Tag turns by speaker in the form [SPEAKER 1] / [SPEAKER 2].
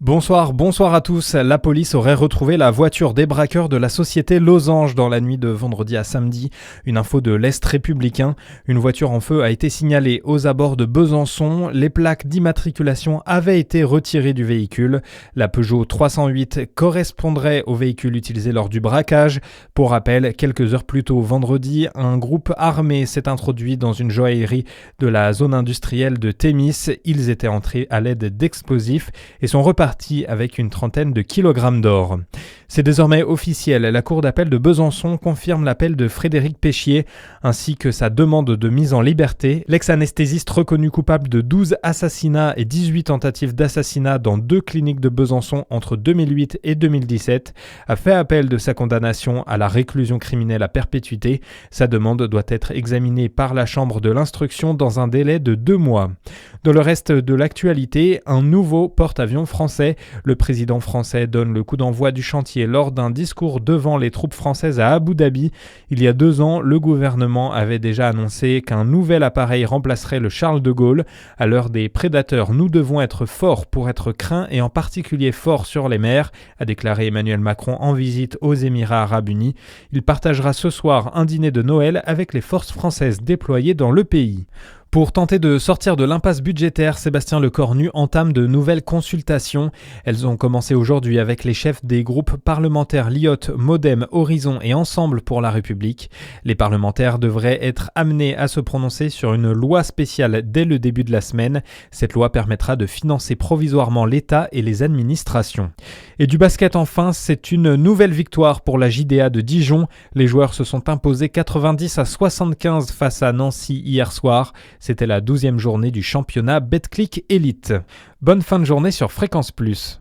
[SPEAKER 1] Bonsoir à tous. La police aurait retrouvé la voiture des braqueurs de la société Losange dans la nuit de vendredi à samedi. Une info de l'Est républicain. Une voiture en feu a été signalée aux abords de Besançon. Les plaques d'immatriculation avaient été retirées du véhicule. La Peugeot 308 correspondrait au véhicule utilisé lors du braquage. Pour rappel, quelques heures plus tôt vendredi, un groupe armé s'est introduit dans une joaillerie de la zone industrielle de Thémis. Ils étaient entrés à l'aide d'explosifs et sont repartis avec une trentaine de kilogrammes d'or. C'est désormais officiel, la cour d'appel de Besançon confirme l'appel de Frédéric Péchier ainsi que sa demande de mise en liberté. L'ex-anesthésiste reconnu coupable de 12 assassinats et 18 tentatives d'assassinat dans 2 cliniques de Besançon entre 2008 et 2017 a fait appel de sa condamnation à la réclusion criminelle à perpétuité. Sa demande doit être examinée par la chambre de l'instruction dans un délai de 2 mois. Dans le reste de l'actualité, un nouveau porte-avions français. Le président français donne le coup d'envoi du chantier lors d'un discours devant les troupes françaises à Abu Dhabi. Il y a 2 ans, le gouvernement avait déjà annoncé qu'un nouvel appareil remplacerait le Charles de Gaulle. À l'heure des prédateurs, nous devons être forts pour être craints et en particulier forts sur les mers, a déclaré Emmanuel Macron en visite aux Émirats Arabes Unis. Il partagera ce soir un dîner de Noël avec les forces françaises déployées dans le pays. Pour tenter de sortir de l'impasse budgétaire, Sébastien Lecornu entame de nouvelles consultations. Elles ont commencé aujourd'hui avec les chefs des groupes parlementaires LIOT, MoDem, Horizon et Ensemble pour la République. Les parlementaires devraient être amenés à se prononcer sur une loi spéciale dès le début de la semaine. Cette loi permettra de financer provisoirement l'État et les administrations. Et du basket enfin, c'est une nouvelle victoire pour la JDA de Dijon. Les joueurs se sont imposés 90-75 face à Nancy hier soir. C'était la 12e journée du championnat Betclic Elite. Bonne fin de journée sur Fréquence Plus.